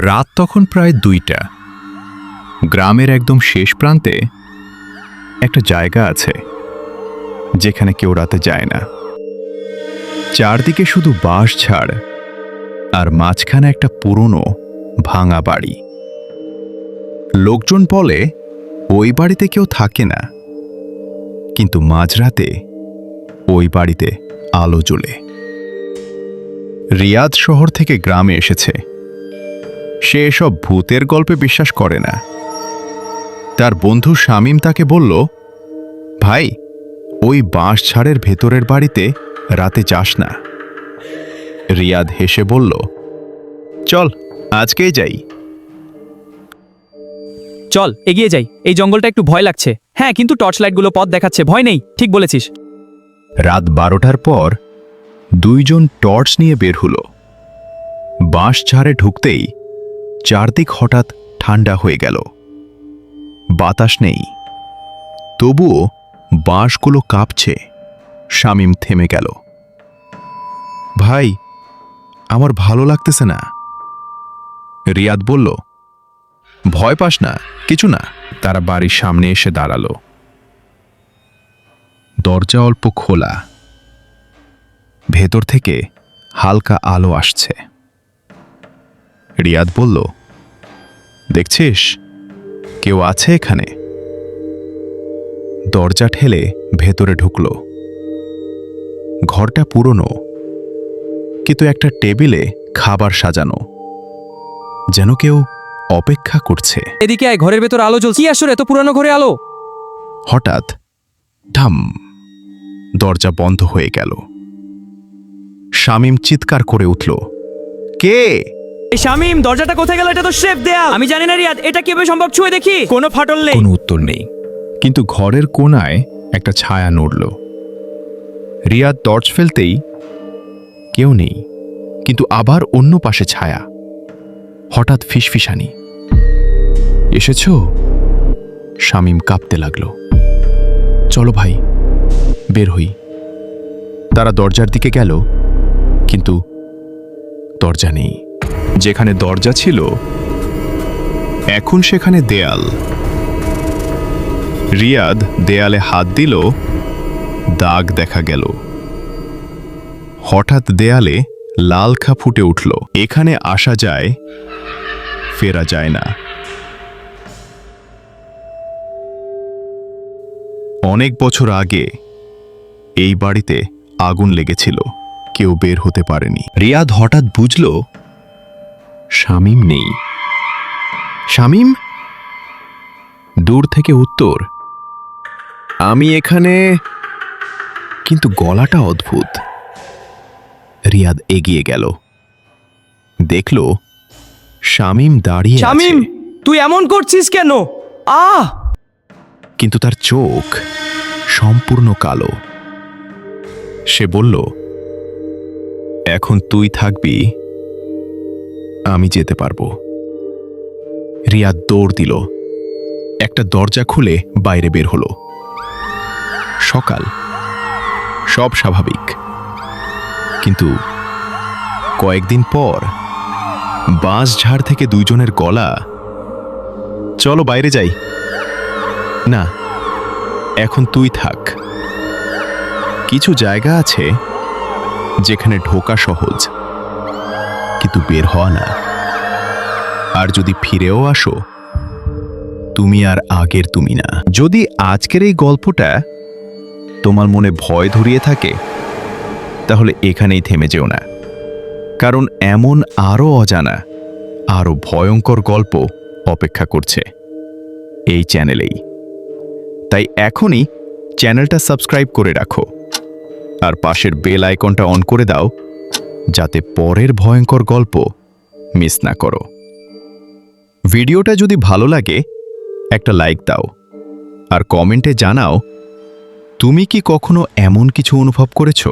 রাত তখন প্রায় 2টা। গ্রামের একদম শেষ প্রান্তে একটা জায়গা আছে যেখানে কেউ রাতে যায় না। চারদিকে শুধু বাঁশ ঝাড় আর মাঝখানে একটা পুরনো ভাঙা বাড়ি। লোকজন বলে ওই বাড়িতে কেউ থাকে না, কিন্তু মাঝরাতে ওই বাড়িতে আলো জ্বলে। রিয়াদ শহর থেকে গ্রামে এসেছে। সে এসব ভূতের গল্পে বিশ্বাস করে না। তার বন্ধু শামীম তাকে বলল, ভাই, ওই বাঁশ ঝাড়ের ভেতরের বাড়িতে রাতে যাস না। রিয়াদ হেসে বলল, চল আজকেই যাই। চল এগিয়ে যাই, এই জঙ্গলটা একটু ভয় লাগছে। হ্যাঁ, কিন্তু টর্চ লাইটগুলো পথ দেখাচ্ছে, ভয় নেই। ঠিক বলেছিস। রাত 12টার পর দুইজন টর্চ নিয়ে বের হলো। বাঁশ ঝাড়ে ঢুকতেই চারদিক হঠাৎ ঠান্ডা হয়ে গেল। বাতাস নেই, তবুও বাঁশগুলো কাঁপছে। শামীম থেমে গেল। ভাই, আমার ভালো লাগতেছে না। রিয়াদ বলল, ভয় পাস না, কিছু না। তারা বাড়ির সামনে এসে দাঁড়ালো। দরজা অল্প খোলা, ভেতর থেকে হালকা আলো আসছে। রিয়াদ বলল, দেখছিস, কেউ আছে এখানে? দরজা ঠেলে ভেতরে ঢুকল। ঘরটা পুরনো, কিন্তু একটা টেবিলে খাবার সাজানো, যেন কেউ অপেক্ষা করছে। এদিকে আয়, ঘরের ভেতর আলো জ্বলছে। কি আসলে এত পুরানো ঘরে আলো? হঠাৎ ঢাম, দরজা বন্ধ হয়ে গেল। শামীম চিৎকার করে উঠল, কে? এই শামীম, দরজাটা কোথায় গেল? এটা তো শেফ দেয়াল। আমি জানি না রিয়াদ, এটা কিভাবে সম্ভব? ছুঁয়ে দেখি। কোনো ফাটল নেই। কোনো উত্তর নেই, কিন্তু ঘরের কোণায় একটা ছায়া নড়ল। রিয়াদ টর্চ ফেলতেই কেউ নেই, কিন্তু আবার অন্য পাশে ছায়া। হঠাৎ ফিসফিসানি, এসেছো? শামীম কাঁপতে লাগল। চলো ভাই, বের হই। তারা দরজার দিকে গেল, কিন্তু দরজা নেই। যেখানে দরজা ছিল এখন সেখানে দেয়াল। রিয়াদ দেয়ালে হাত দিল, দাগ দেখা গেল। হঠাৎ দেয়ালে লাল খা ফুটে উঠল। এখানে আসা যায়, ফেরা যায় না। অনেক বছর আগে এই বাড়িতে আগুন লেগেছিল, কেউ বের হতে পারেনি। রিয়াদ হঠাৎ বুঝল শামীম নেই। শামীম? দূর থেকে উত্তর, আমি এখানে। কিন্তু গলাটা অদ্ভুত। রিয়াদ এগিয়ে গেল, দেখল শামীম দাঁড়িয়ে আছে। শামীম, তুই এমন করছিস কেন? কিন্তু তার চোখ সম্পূর্ণ কালো। সে বলল, এখন তুই থাকবি, আমি যেতে পারবো। রিয়াদ দৌড় দিল, একটা দরজা খুলে বাইরে বের হলো। সকাল, সব স্বাভাবিক, কিন্তু কয়েকদিন পর বাঁশ ঝাড় থেকে দুইজনের গলা। চলো বাইরে যাই। না, এখন তুই থাক। কিছু জায়গা আছে যেখানে ঢোকা সহজ, কিন্তু বের হওয়া না। আর যদি ফিরেও আসো, তুমি আর আগের তুমি না। যদি আজকের এই গল্পটা তোমার মনে ভয় ধরিয়ে থাকে, তাহলে এখানেই থেমে যেও না, কারণ এমন আরও অজানা, আরও ভয়ঙ্কর গল্প অপেক্ষা করছে এই চ্যানেলেই। তাই এখনই চ্যানেলটা সাবস্ক্রাইব করে রাখো আর পাশের বেল আইকনটা অন করে দাও, যাতে পরের ভয়ঙ্কর গল্প মিস না করো। ভিডিওটা যদি ভালো লাগে একটা লাইক দাও, আর কমেন্টে জানাও তুমি কি কখনো এমন কিছু অনুভব করেছো।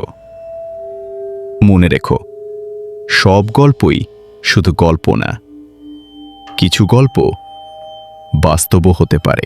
মনে রেখো, সব গল্পই শুধু গল্প না, কিছু গল্প বাস্তবও হতে পারে।